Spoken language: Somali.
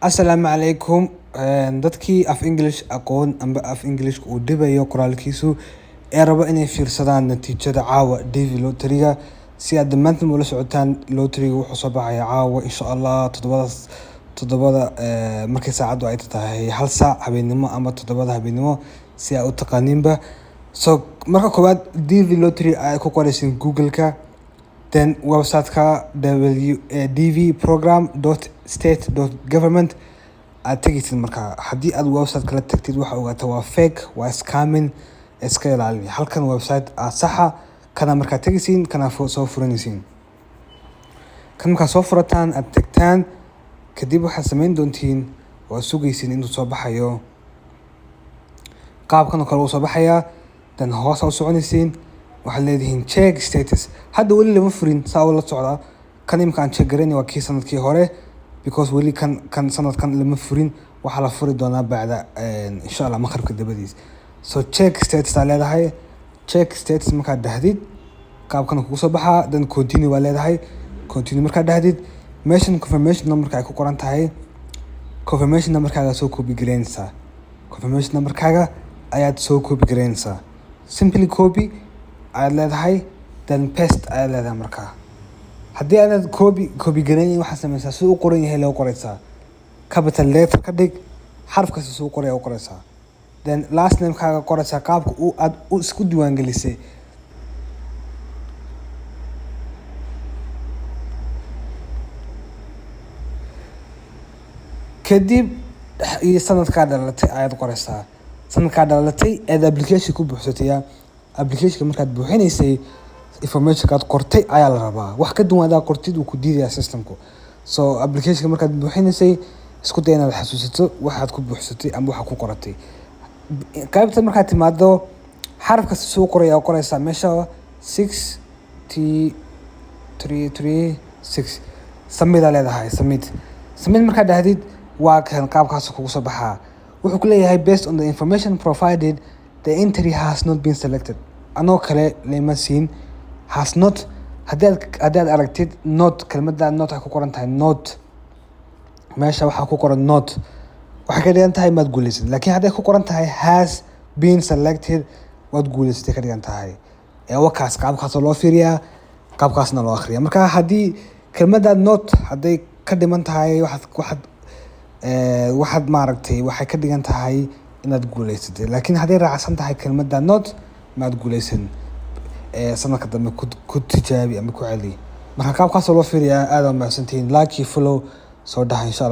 Asalaamu calaykum. Dadkii af English aqoon amba af English uu dhibayo qoraalkiisu ee raba inay fiirsadaan natiijada caawa DV Lottery-ga si aad dhammaantiin ula socotaan. Lottery-ga wuxuu soo baxayaa caawa insha Allah toddobada markay saacadu ay tahay 1 saac habeenimo ama 7 habeenimo si aad u taqaaniinba. Marka koowaad DV Lottery ay ku qoraysin Google-ka, then website-ka dvprogram.state.government aad tegaysid. Marka haddii aad website kala tagtid waxa ogaata waa fake, waa scamming, iska ilaali. Halkan website saxa kana markaa tegaysiin kana soo furanaysiin. Kan markaa soo furataan aad tagtaan kadib waxaad samayn doontiin waa sugaysiin inuu soo baxayo. Qaabkan oo kale uu soo baxayaa, then hoos u soconaysiin waxaad leedihiin check status. Hadda weli lama furin saa la socda. Kan imkaan check gareynay waa kii sanadkii hore because weli kan sanadkan lama furin. Waxa la furi doonaa bacda insha Allah maqribka dabadiis. Check status aa leedahay. Check status markaad dhahdid qaabkan kugu soo baxaa, then continue waa leedahay. Continue markaad dhahdid meeshan confirmation number ay ku qoran tahay. Confirmation number-kaaga soo copy gareynaysaa. Confirmation number-kaaga ayaad soo copy gareynaysaa. Simply copy ayaad leedahay, then paste ayaad leedahay. Markaa haddii aad copy gareynin waxaad samaysaa si uu qoran yahay loo qoraysaa. Capital letter ka dhig, xarafka si uu qoray oo qoraysaa. Then last name-kaaga qoraysaa qaabka aad isku diiwaan gelisay. Kadib sanadka dhalatay ayaad qoraysaa. Sanadka dhalatay ee application ku buuxsatay. Application markaad buuxinaysay information-ka aad qortay ayaa la rabaa. Wax ka duwan aad qortid uu ku diidayaa system-ku. Application markaad buuxinaysay isku day inaad xasuusato waxaad ku buuxsatay ama waxa ku qoratay. Qaybta markaad timaado xarafka si uu qoray oo qoraysaa meesha 6336 submit leedahay. Submit markaad dhahdid waa kan qaabkaas kugu soo baxaa. Wuxuu ku leeyahay based on the information provided the entry has not been selected. Anoo kale lama siin has not. Haddaad aragtid not, kelmadda not ay ku qoran tahay not, meesha waxaa ku qoran not waxay ka dhigan tahay maad guulaysid. Laakiin hadday ku qoran tahay has been selected waad guulaysatay ka dhigan tahay. Wakaas qaabkaas loo fiiriyaa, qaabkaasna loo akhriyaa. Marka haddii kelmadda not hadday ka dhiman tahay waxaad maaragtay waxay ka dhigan tahay inaad guulaysatay. Laakiin hadday raacsan tahay kelmadda not maad guulaysan. Sanadka dambe ku tijaabi ama ku celi. Marka qaabkaas loo fiiriyaa aad u mahadsantihiin. Like iyo follow soo dhaha insha Allah.